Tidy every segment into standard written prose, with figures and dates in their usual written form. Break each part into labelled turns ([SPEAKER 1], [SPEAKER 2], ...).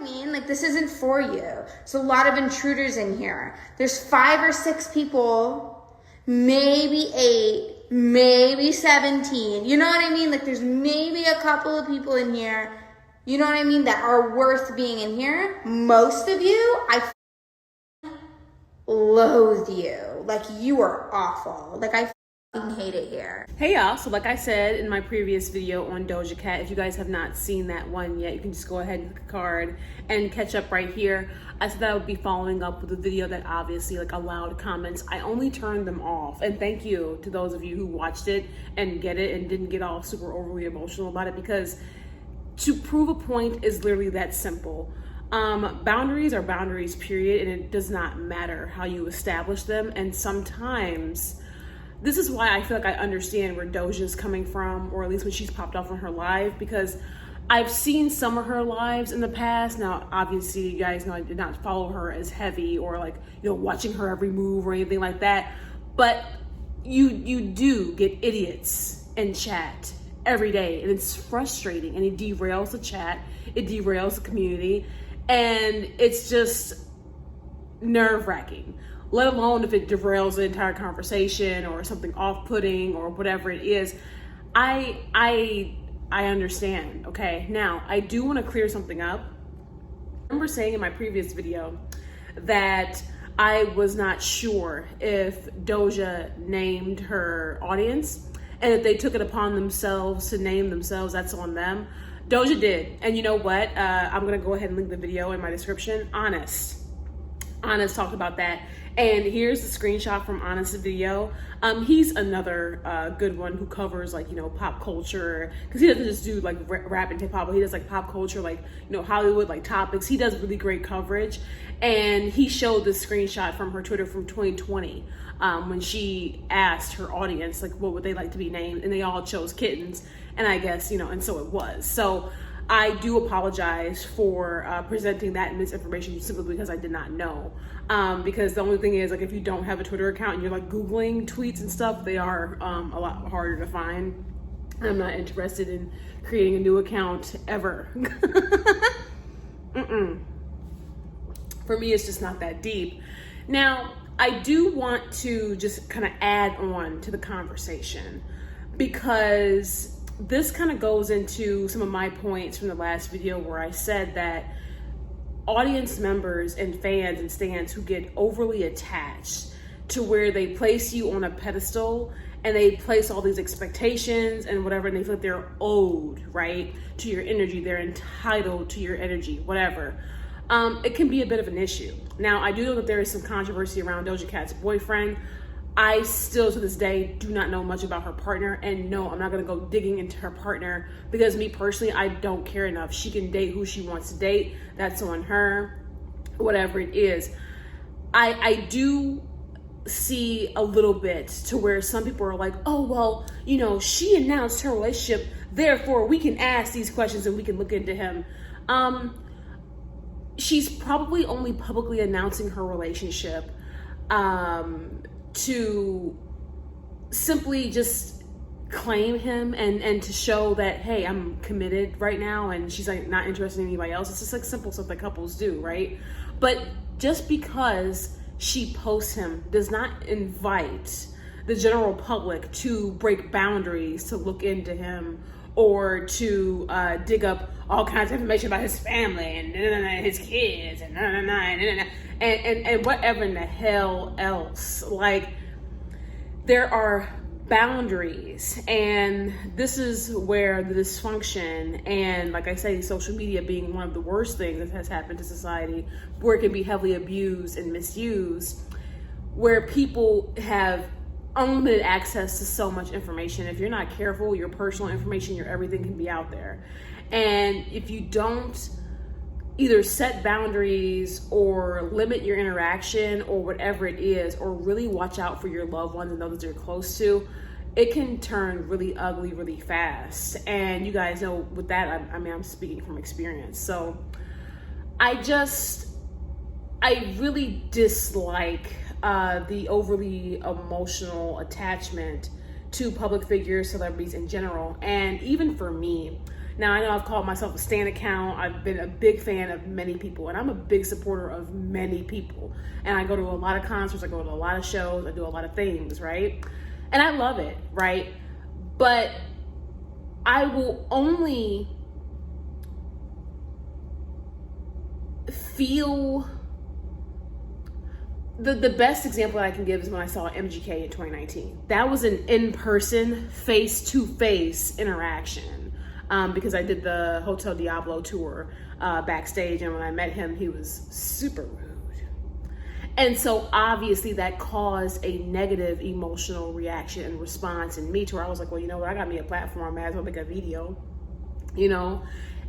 [SPEAKER 1] I mean? Like, this isn't for you. There's a lot of intruders in here. There's 5 or 6 people, maybe 8, maybe 17. You know what I mean? Like, there's maybe a couple of people in here, you know what I mean, that are worth being in here. Most of you, I loathe you. Like, you are awful. Like, I hate it here.
[SPEAKER 2] Hey y'all, so like I said in my previous video on Doja Cat, if you guys have not seen that one yet, you can just go ahead and click a card and catch up right here. I said that I would be following up with a video that obviously like allowed comments. I only turned them off, and thank you to those of you who watched it and get it and didn't get all super overly emotional about it, because to prove a point is literally that simple. Boundaries are boundaries, period, and it does not matter how you establish them. And sometimes this is why I feel like I understand where Doja's coming from, or at least when she's popped off on her live, because I've seen some of her lives in the past. Now, obviously, you guys know I did not follow her as heavy or like, you know, watching her every move or anything like that. But you do get idiots in chat every day, and it's frustrating, and it derails the chat, it derails the community, and it's just nerve-wracking. Let alone if it derails the entire conversation or something off-putting or whatever it is. I understand, okay? Now, I do want to clear something up. I remember saying in my previous video that I was not sure if Doja named her audience, and if they took it upon themselves to name themselves, that's on them. Doja did, and you know what? I'm gonna go ahead and link the video in my description. Honest talked about that. And here's the screenshot from Honest's video. He's another good one who covers like, you know, pop culture, because he doesn't just do like rap and hip hop, but he does like pop culture, like, you know, Hollywood, like topics. He does really great coverage. And he showed this screenshot from her Twitter from 2020 when she asked her audience, like, what would they like to be named? And they all chose kittens. And I guess, you know, and so it was. So I do apologize for presenting that misinformation simply because I did not know. Because the only thing is, like, if you don't have a Twitter account and you're like Googling tweets and stuff, they are a lot harder to find. I'm not interested in creating a new account ever. For me, it's just not that deep. Now, I do want to just kind of add on to the conversation, because this kind of goes into some of my points from the last video where I said that audience members and fans and stans who get overly attached to where they place you on a pedestal and they place all these expectations and whatever, and they feel like they're owed, right, to your energy, they're entitled to your energy, whatever. It can be a bit of an issue. Now, I do know that there is some controversy around Doja Cat's boyfriend. I still, to this day, do not know much about her partner, and no, I'm not gonna go digging into her partner, because me personally, I don't care enough. She can date who she wants to date. That's on her, whatever it is. I do see a little bit to where some people are like, oh, well, you know, she announced her relationship, therefore we can ask these questions and we can look into him. She's probably only publicly announcing her relationship to simply just claim him and to show that, hey, I'm committed right now, and she's like not interested in anybody else. It's just like simple stuff that couples do, right? But just because she posts him does not invite the general public to break boundaries, to look into him, or to dig up all kinds of information about his family and his kids and and whatever in the hell else. Like, there are boundaries, and this is where the dysfunction, and like I say, social media being one of the worst things that has happened to society, where it can be heavily abused and misused, where people have unlimited access to so much information. If you're not careful, your personal information, your everything can be out there. And if you don't either set boundaries or limit your interaction or whatever it is, or really watch out for your loved ones and those you're close to, it can turn really ugly really fast. And you guys know with that, I'm speaking from experience. So I really dislike the overly emotional attachment to public figures, celebrities in general. And even for me, Now, I know I've called myself a stan account. I've been a big fan of many people, and I'm a big supporter of many people. And I go to a lot of concerts, I go to a lot of shows, I do a lot of things, right? And I love it, right? But I will only feel the best example that I can give is when I saw MGK in 2019. That was an in-person, face-to-face interaction, because I did the Hotel Diablo tour backstage, and when I met him, he was super rude. And so obviously that caused a negative emotional reaction and response in me, to where I was like, well, you know what, I got me a platform, I might as well make a video, you know?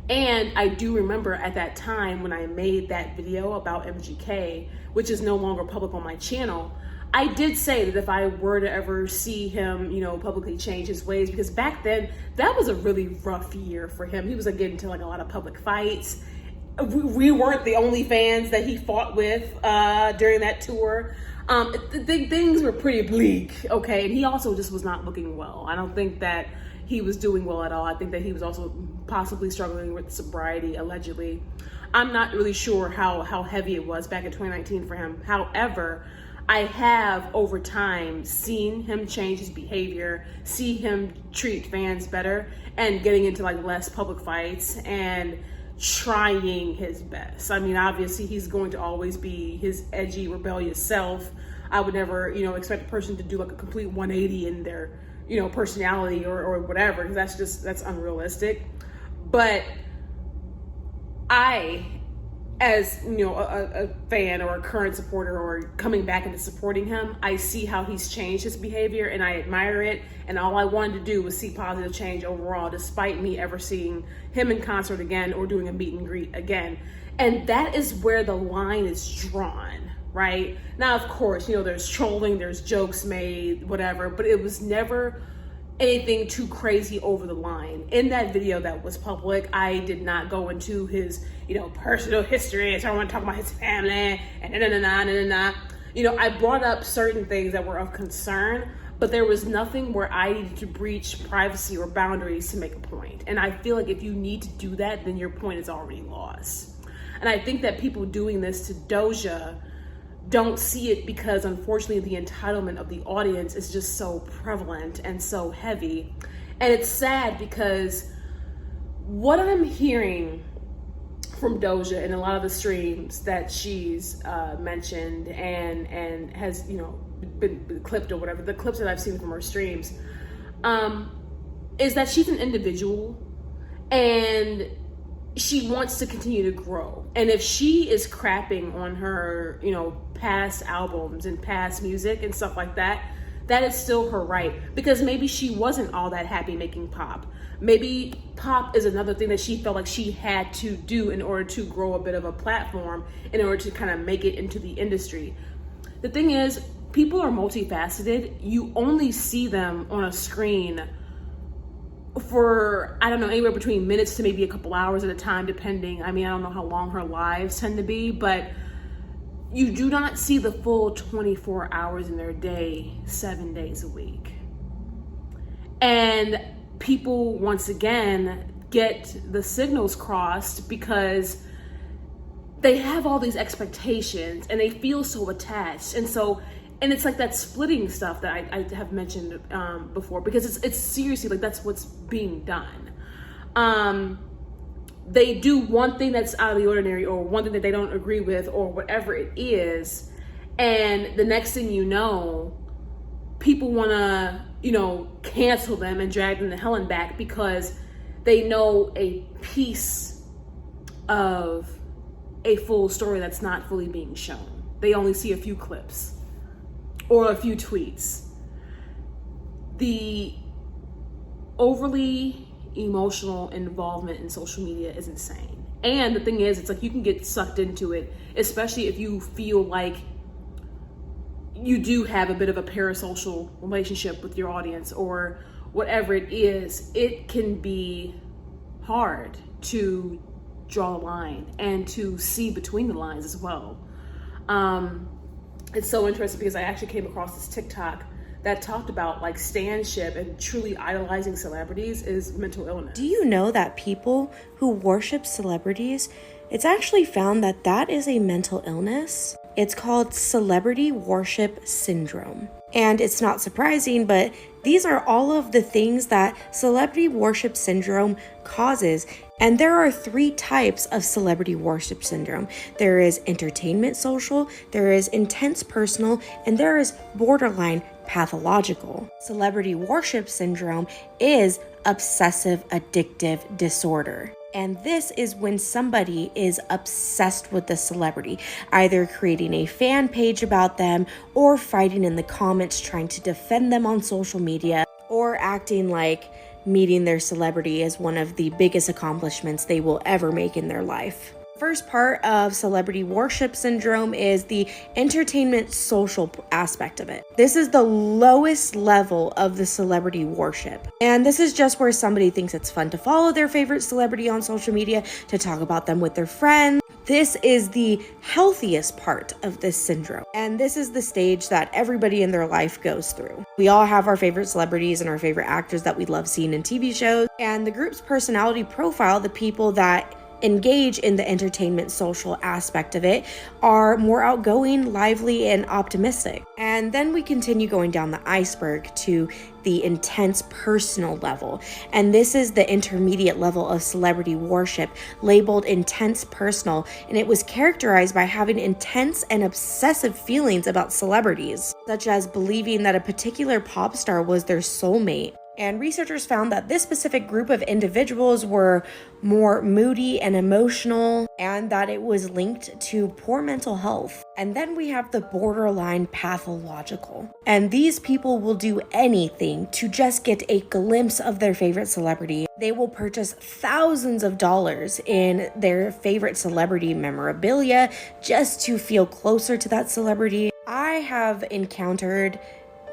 [SPEAKER 2] And I do remember at that time when I made that video about MGK, which is no longer public on my channel, I did say that if I were to ever see him, you know, publicly change his ways, because back then that was a really rough year for him. He was getting into like a lot of public fights. We weren't the only fans that he fought with during that tour. Things were pretty bleak, okay? And he also just was not looking well. I don't think that he was doing well at all. I think that he was also possibly struggling with sobriety, allegedly. I'm not really sure how heavy it was back in 2019 for him. However, I have over time seen him change his behavior, see him treat fans better, and getting into like less public fights and trying his best. I mean, obviously he's going to always be his edgy, rebellious self. I would never, you know, expect a person to do like a complete 180 in their, you know, personality or whatever, because that's unrealistic. But I, as, you know, a fan or a current supporter or coming back into supporting him, I see how he's changed his behavior and I admire it. And all I wanted to do was see positive change overall, despite me ever seeing him in concert again or doing a meet and greet again. And that is where the line is drawn, right? Now, of course, you know, there's trolling, there's jokes made, whatever, but it was never anything too crazy over the line. In that video that was public, I did not go into his, you know, personal history. So I want to talk about his family and you know, I brought up certain things that were of concern, but there was nothing where I needed to breach privacy or boundaries to make a point. And I feel like if you need to do that, then your point is already lost. And I think that people doing this to Doja don't see it because unfortunately the entitlement of the audience is just so prevalent and so heavy. And it's sad because what I'm hearing from Doja in a lot of the streams that she's mentioned and has, you know, been clipped or whatever, the clips that I've seen from her streams, is that she's an individual and she wants to continue to grow. And if she is crapping on her, you know, past albums and past music and stuff like that, that is still her right. Because maybe she wasn't all that happy making pop. Maybe pop is another thing that she felt like she had to do in order to grow a bit of a platform, in order to kind of make it into the industry. The thing is, people are multifaceted. You only see them on a screen for, I don't know, anywhere between minutes to maybe a couple hours at a time, depending. I mean, I don't know how long her lives tend to be, but you do not see the full 24 hours in their day, 7 days a week. And people, once again, get the signals crossed because they have all these expectations and they feel so attached. And it's like that splitting stuff that I have mentioned before, because it's seriously like that's what's being done. They do one thing that's out of the ordinary or one thing that they don't agree with or whatever it is, and the next thing you know, people want to, you know, cancel them and drag them to hell and back because they know a piece of a full story that's not fully being shown. They only see a few clips or a few tweets. The overly emotional involvement in social media is insane. And the thing is, it's like you can get sucked into it, especially if you feel like you do have a bit of a parasocial relationship with your audience or whatever it is. It can be hard to draw a line and to see between the lines as well. It's so interesting because I actually came across this TikTok that talked about like stanship and truly idolizing celebrities is mental illness.
[SPEAKER 3] Do you know that people who worship celebrities, it's actually found that that is a mental illness? It's called celebrity worship syndrome. And it's not surprising, but these are all of the things that celebrity worship syndrome causes. And there are 3 types of celebrity worship syndrome. There is entertainment social, there is intense personal, and there is borderline pathological. Celebrity worship syndrome is obsessive addictive disorder. And this is when somebody is obsessed with the celebrity, either creating a fan page about them or fighting in the comments trying to defend them on social media, or acting like meeting their celebrity is one of the biggest accomplishments they will ever make in their life. First part of celebrity worship syndrome is the entertainment social aspect of it. This is the lowest level of the celebrity worship. And this is just where somebody thinks it's fun to follow their favorite celebrity on social media, to talk about them with their friends. This is the healthiest part of this syndrome. And this is the stage that everybody in their life goes through. We all have our favorite celebrities and our favorite actors that we love seeing in TV shows. And the group's personality profile, the people that engage in the entertainment social aspect of it, are more outgoing, lively, and optimistic. And then we continue going down the iceberg to the intense personal level. And this is the intermediate level of celebrity worship, labeled intense personal. And it was characterized by having intense and obsessive feelings about celebrities, such as believing that a particular pop star was their soulmate. And researchers found that this specific group of individuals were more moody and emotional, and that it was linked to poor mental health. And then we have the borderline pathological. And these people will do anything to just get a glimpse of their favorite celebrity. They will purchase thousands of dollars in their favorite celebrity memorabilia just to feel closer to that celebrity. I have encountered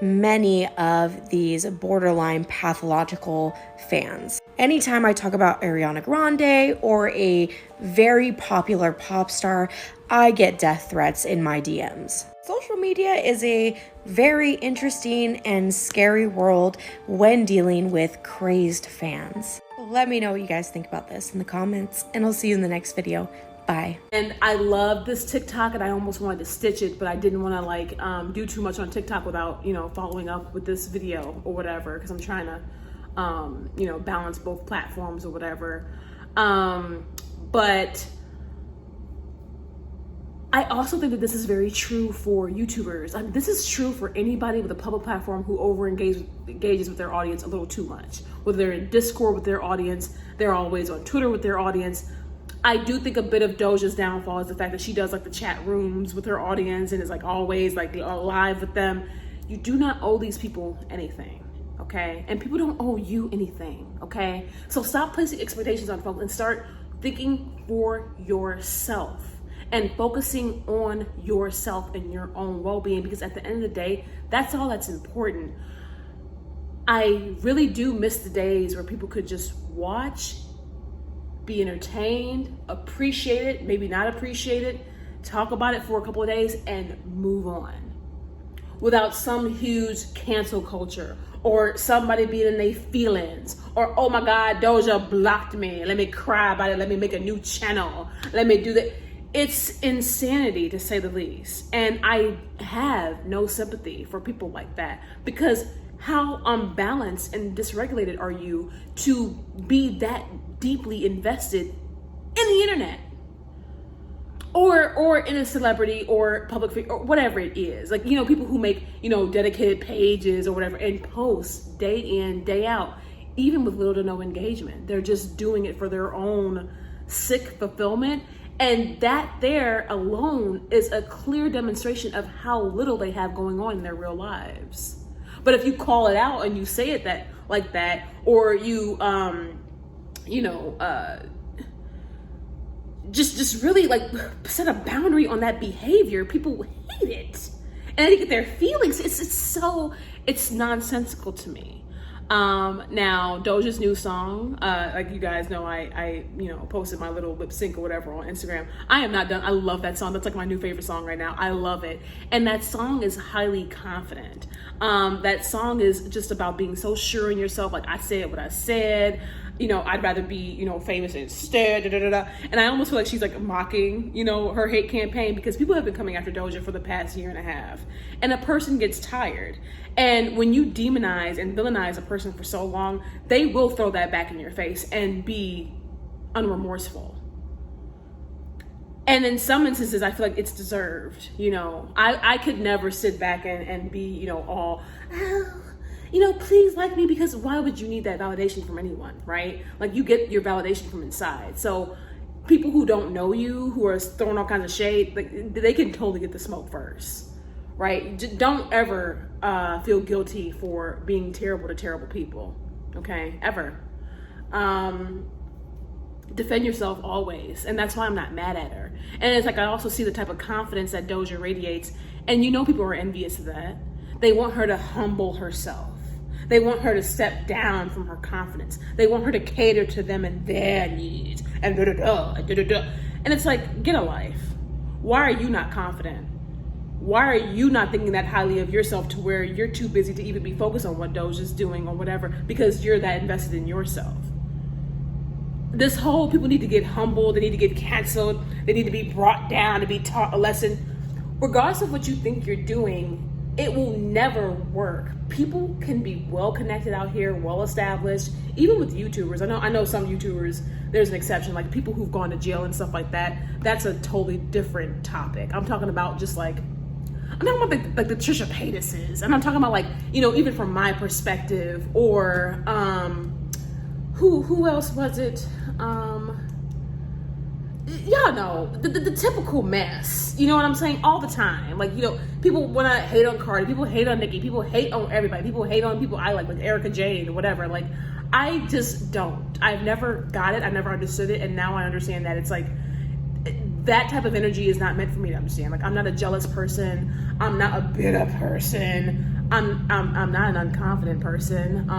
[SPEAKER 3] many of these borderline pathological fans. Anytime I talk about Ariana Grande or a very popular pop star, I get death threats in my DMs. Social media is a very interesting and scary world when dealing with crazed fans. Let me know what you guys think about this in the comments, and I'll see you in the next video. Bye.
[SPEAKER 2] And I love this TikTok, and I almost wanted to stitch it, but I didn't want to do too much on TikTok without, following up with this video or whatever, because I'm trying to, balance both platforms or whatever. But I also think that this is very true for YouTubers. I mean, this is true for anybody with a public platform who engages with their audience a little too much. Whether they're in Discord with their audience, they're always on Twitter with their audience. I do think a bit of Doja's downfall is the fact that she does the chat rooms with her audience and is always live with them. You do not owe these people anything, okay? And people don't owe you anything, okay? So stop placing expectations on folks and start thinking for yourself and focusing on yourself and your own well-being, because at the end of the day, that's all that's important. I really do miss the days where people could just watch, be entertained, appreciate it, maybe not appreciate it, talk about it for a couple of days and move on without some huge cancel culture or somebody being in their feelings or, oh my God, Doja blocked me. Let me cry about it. Let me make a new channel. Let me do that. It's insanity, to say the least. And I have no sympathy for people like that, because how unbalanced and dysregulated are you to be that deeply invested in the internet or in a celebrity or public figure or whatever it is? People who make, dedicated pages or whatever and post day in, day out, even with little to no engagement. They're just doing it for their own sick fulfillment. And that there alone is a clear demonstration of how little they have going on in their real lives. But if you call it out and you say it like that, or you, just really set a boundary on that behavior, people hate it, and they get their feelings. It's nonsensical to me. Now Doja's new song, like you guys know, I posted my little lip sync or whatever on Instagram. I am not done. I love that song. That's like my new favorite song right now. I love it. And that song is highly confident. That song is just about being so sure in yourself. Like, I said what I said. I'd rather be, famous instead, And I almost feel like she's like mocking, her hate campaign, because people have been coming after Doja for the past year and a half. And a person gets tired. And when you demonize and villainize a person for so long, they will throw that back in your face and be unremorseful. And in some instances, I feel like it's deserved. I could never sit back and be, all, please like me, because why would you need that validation from anyone, right? Like, you get your validation from inside. So people who don't know you, who are throwing all kinds of shade, like, they can totally get the smoke first, right? Don't ever feel guilty for being terrible to terrible people, okay? Ever. Defend yourself always. And that's why I'm not mad at her. And it's like, I also see the type of confidence that Doja radiates. And people are envious of that. They want her to humble herself. They want her to step down from her confidence. They want her to cater to them and their needs. And And it's like, get a life. Why are you not confident? Why are you not thinking that highly of yourself to where you're too busy to even be focused on what Doja's doing or whatever, because you're that invested in yourself? This whole people need to get humbled, they need to get canceled, they need to be brought down, to be taught a lesson. Regardless of what you think you're doing, it will never work. People can be well connected out here, well established, even with YouTubers. I know some YouTubers, there's an exception, like people who've gone to jail and stuff like that. That's a totally different topic. I'm talking about just like, I'm talking about the Trisha Paytases, and I'm talking about like, even from my perspective, or who else was it? Y'all know the typical mess. You know what I'm saying? All the time. Like, people want to hate on Cardi, people hate on Nicki, people hate on everybody, people hate on people I like Erica Jane or whatever. Like, I just don't. I've never got it. I never understood it, and now I understand that it's like, that type of energy is not meant for me to understand. Like, I'm not a jealous person. I'm not a bitter person. I'm not an unconfident person.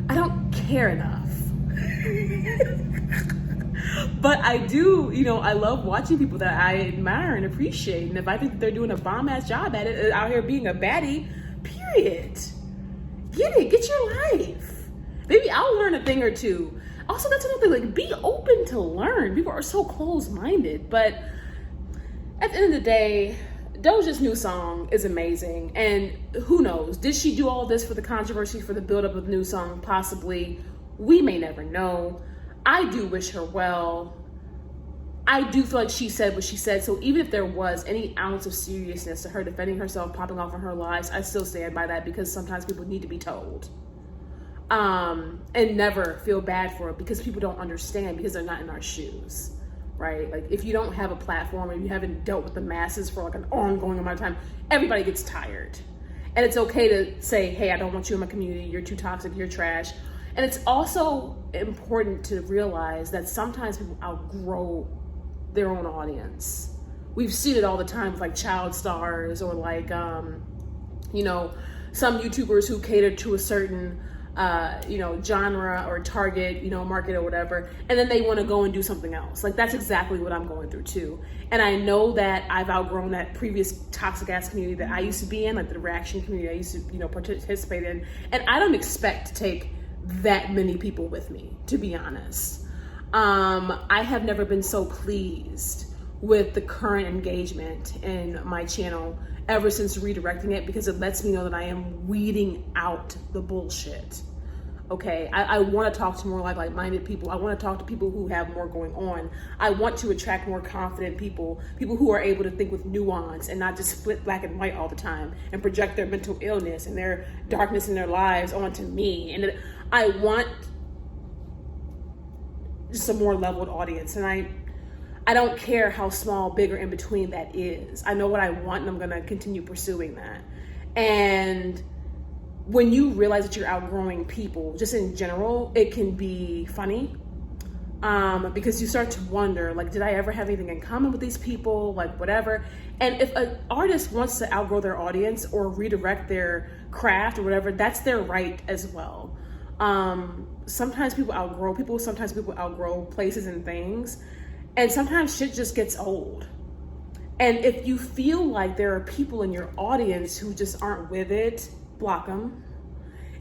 [SPEAKER 2] I don't care enough. But I do, I love watching people that I admire and appreciate. And if I think that they're doing a bomb-ass job at it, out here being a baddie, period. Get it. Get your life. Maybe I'll learn a thing or two. Also, that's another thing. Like, be open to learn. People are so closed-minded. But at the end of the day, Doja's new song is amazing, and who knows? Did she do all this for the controversy, for the build-up of the new song? Possibly. We may never know. I do wish her well. I do feel like she said what she said, so even if there was any ounce of seriousness to her defending herself, popping off in her lives, I still stand by that, because sometimes people need to be told. And never feel bad for it, because people don't understand, because they're not in our shoes. Right? Like, if you don't have a platform, or you haven't dealt with the masses for like an ongoing amount of time, everybody gets tired. And it's okay to say, hey, I don't want you in my community. You're too toxic. You're trash. And it's also important to realize that sometimes people outgrow their own audience. We've seen it all the time with like child stars, or like, some YouTubers who cater to a certain genre or target, market or whatever, and then they want to go and do something else. Like, that's exactly what I'm going through too. And I know that I've outgrown that previous toxic ass community that I used to be in, like the reaction community I used to, participate in. And I don't expect to take that many people with me, to be honest. I have never been so pleased with the current engagement in my channel ever since redirecting it, because it lets me know that I am weeding out the bullshit. Okay, I want to talk to more like-minded people. I want to talk to people who have more going on. I want to attract more confident people who are able to think with nuance and not just split black and white all the time and project their mental illness and their darkness in their lives onto me. And I want just a more leveled audience. And I don't care how small, big, or in between that is. I know what I want, and I'm going to continue pursuing that. And when you realize that you're outgrowing people, just in general, it can be funny. Because you start to wonder, like, did I ever have anything in common with these people? Like, whatever. And if an artist wants to outgrow their audience or redirect their craft or whatever, that's their right as well. Sometimes people outgrow people, sometimes people outgrow places and things, and sometimes shit just gets old. And if you feel like there are people in your audience who just aren't with it, block them.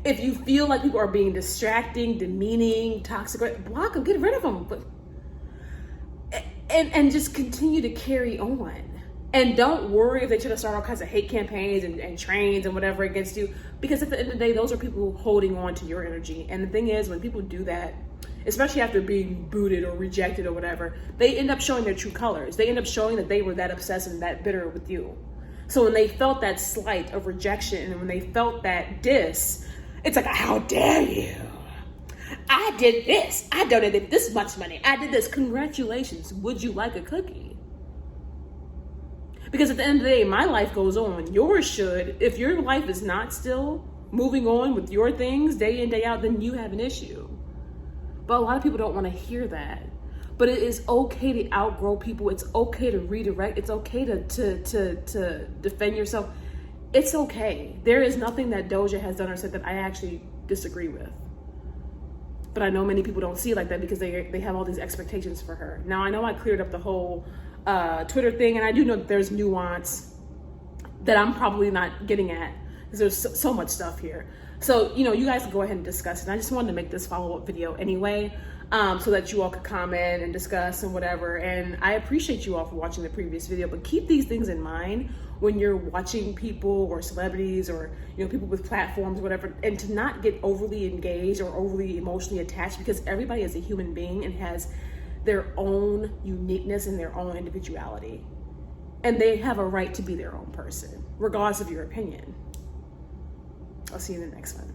[SPEAKER 2] If you feel like people are being distracting, demeaning, toxic, block them, get rid of them. But and just continue to carry on. And don't worry if they try to start all kinds of hate campaigns and trains and whatever against you, because at the end of the day, those are people holding on to your energy. And the thing is, when people do that, especially after being booted or rejected or whatever, they end up showing their true colors. They end up showing that they were that obsessed and that bitter with you. So when they felt that slight of rejection and when they felt that diss, it's like, how dare you? I did this. I donated this much money. I did this. Congratulations. Would you like a cookie? Because at the end of the day, my life goes on. Yours should. If your life is not still moving on with your things day in, day out, then you have an issue. But a lot of people don't want to hear that. But it is okay to outgrow people. It's okay to redirect. It's okay to defend yourself. It's okay. There is nothing that Doja has done or said that I actually disagree with. But I know many people don't see it like that because they have all these expectations for her. Now, I know I cleared up the whole Twitter thing, and I do know that there's nuance that I'm probably not getting at because there's so much stuff here. So, you guys can go ahead and discuss it. And I just wanted to make this follow-up video anyway, so that you all could comment and discuss and whatever. And I appreciate you all for watching the previous video, but keep these things in mind when you're watching people or celebrities or, people with platforms, whatever, and to not get overly engaged or overly emotionally attached, because everybody is a human being and has their own uniqueness and their own individuality. And they have a right to be their own person, regardless of your opinion. I'll see you in the next one.